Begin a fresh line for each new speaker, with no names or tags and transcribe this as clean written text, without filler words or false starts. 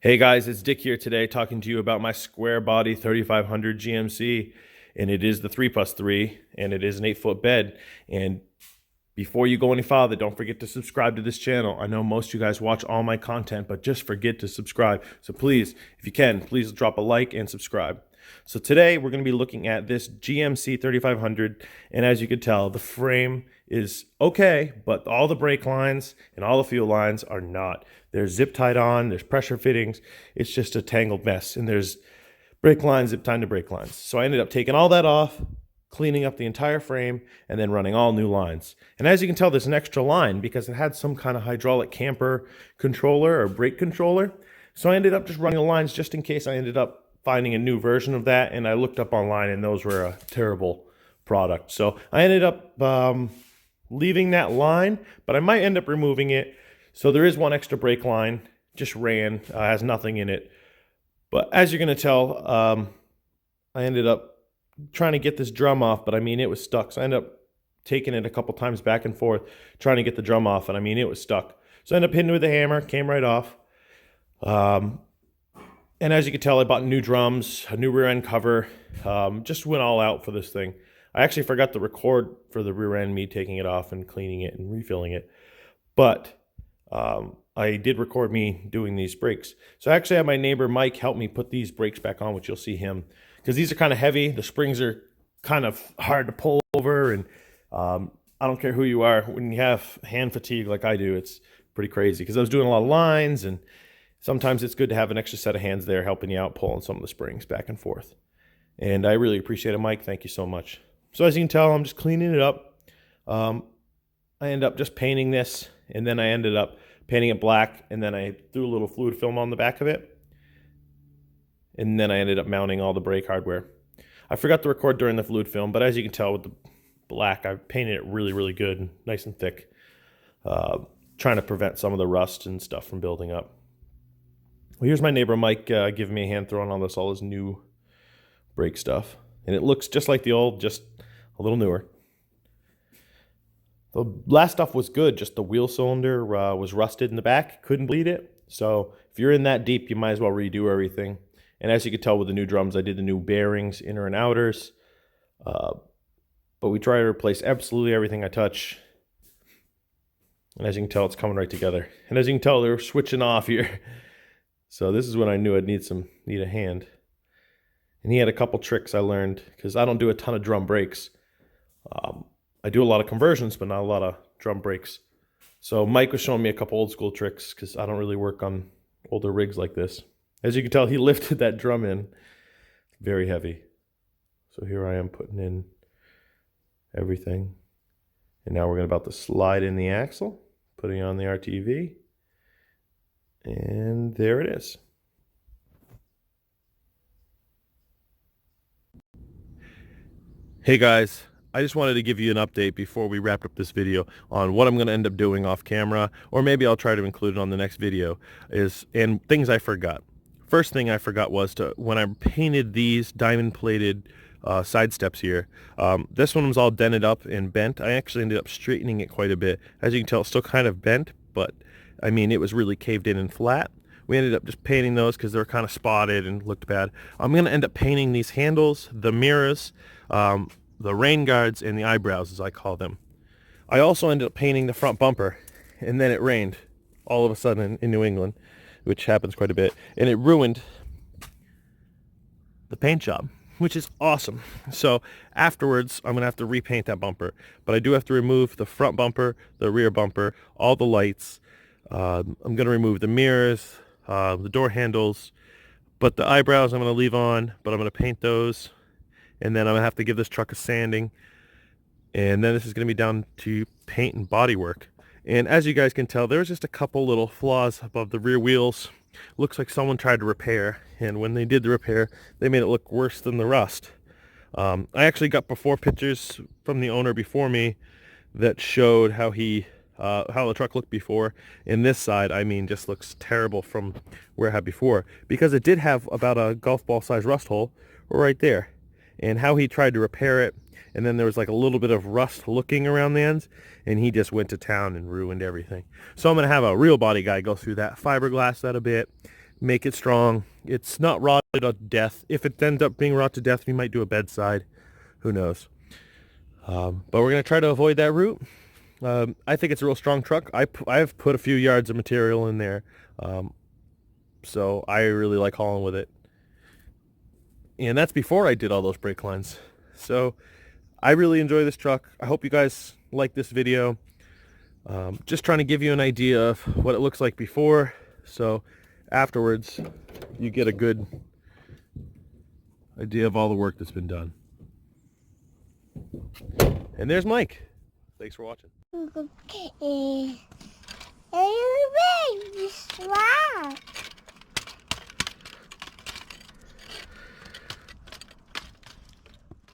Hey guys, it's Dick here today talking to you about my Squarebody 3500 GMC, and it is the 3+3 and it is an 8-foot bed. And before you go any farther, don't forget to subscribe to this channel. I know most of you guys watch all my content, but just forget to subscribe. So please, if you can, please drop a like and subscribe. So today we're going to be looking at this GMC 3500, and as you can tell, the frame is okay, but all the brake lines and all the fuel lines are not. They're zip tied on, there's pressure fittings, it's just a tangled mess, and there's brake lines zip tied to brake lines. So I ended up taking all that off, cleaning up the entire frame, and then running all new lines. And as you can tell, there's an extra line because it had some kind of hydraulic camper controller or brake controller. So I ended up just running the lines just in case I ended up finding a new version of that, and I looked up online and those were a terrible product. So I ended up leaving that line, but I might end up removing it. So there is one extra brake line, just ran, has nothing in it. But as you're going to tell, I ended up trying to get this drum off, but I mean, it was stuck. So I ended up taking it a couple times back and forth, trying to get the drum off, and I mean, it was stuck. So I ended up hitting it with a hammer, came right off. And as you can tell, I bought new drums, a new rear end cover, just went all out for this thing. I actually forgot to record for the rear end, me taking it off and cleaning it and refilling it. But I did record me doing these brakes. So I actually had my neighbor Mike help me put these brakes back on, which you'll see him. Because these are kind of heavy. The springs are kind of hard to pull over. And I don't care who you are. When you have hand fatigue like I do, it's pretty crazy. Because I was doing a lot of lines, and sometimes it's good to have an extra set of hands there helping you out, pulling some of the springs back and forth. And I really appreciate it, Mike. Thank you so much. So as you can tell, I'm just cleaning it up. I ended up just painting this, and then I ended up painting it black, and then I threw a little fluid film on the back of it. And then I ended up mounting all the brake hardware. I forgot to record during the fluid film, but as you can tell with the black, I painted it really, really good and nice and thick, trying to prevent some of the rust and stuff from building up. Well, here's my neighbor Mike giving me a hand throwing on all his new brake stuff. And it looks just like the old, just a little newer. The last stuff was good, just the wheel cylinder was rusted in the back, couldn't bleed it. So if you're in that deep, you might as well redo everything. And as you can tell with the new drums, I did the new bearings, inner and outers. But we try to replace absolutely everything I touch. And as you can tell, it's coming right together. And as you can tell, they're switching off here. So this is when I knew I'd need a hand. And he had a couple tricks I learned, because I don't do a ton of drum brakes. I do a lot of conversions, but not a lot of drum brakes. So Mike was showing me a couple old school tricks, because I don't really work on older rigs like this. As you can tell, he lifted that drum in. Very heavy. So here I am putting in everything. And now we're about to slide in the axle, putting on the RTV. And there it is. Hey guys, I just wanted to give you an update before we wrap up this video on what I'm going to end up doing off camera, or maybe I'll try to include it on the next video, and things I forgot. First thing I forgot was when I painted these diamond plated side steps here, this one was all dented up and bent. I actually ended up straightening it quite a bit. As you can tell, it's still kind of bent, but I mean, it was really caved in and flat. We ended up just painting those because they were kind of spotted and looked bad. I'm going to end up painting these handles, the mirrors, the rain guards, and the eyebrows, as I call them. I also ended up painting the front bumper, and then it rained all of a sudden in New England, which happens quite a bit, and it ruined the paint job, which is awesome. So afterwards, I'm going to have to repaint that bumper, but I do have to remove the front bumper, the rear bumper, all the lights. I'm going to remove the mirrors, the door handles, but the eyebrows I'm going to leave on, but I'm going to paint those, and then I'm going to have to give this truck a sanding, and then this is going to be down to paint and body work. And as you guys can tell, there's just a couple little flaws above the rear wheels. Looks like someone tried to repair, and when they did the repair, they made it look worse than the rust. I actually got before pictures from the owner before me that showed how the truck looked before. And this side, I mean, just looks terrible from where I had before, because it did have about a golf ball size rust hole right there. And how he tried to repair it, and then there was like a little bit of rust looking around the ends, and he just went to town and ruined everything. So I'm going to have a real body guy go through that, fiberglass that a bit, make it strong. It's not rotted to death. If it ends up being rot to death, we might do a bedside. Who knows? But we're going to try to avoid that route. I think it's a real strong truck. I've put a few yards of material in there. So I really like hauling with it. And that's before I did all those brake lines. So I really enjoy this truck. I hope you guys like this video. Just trying to give you an idea of what it looks like before. So afterwards, you get a good idea of all the work that's been done. And there's Mike. Thanks for watching.
Okay.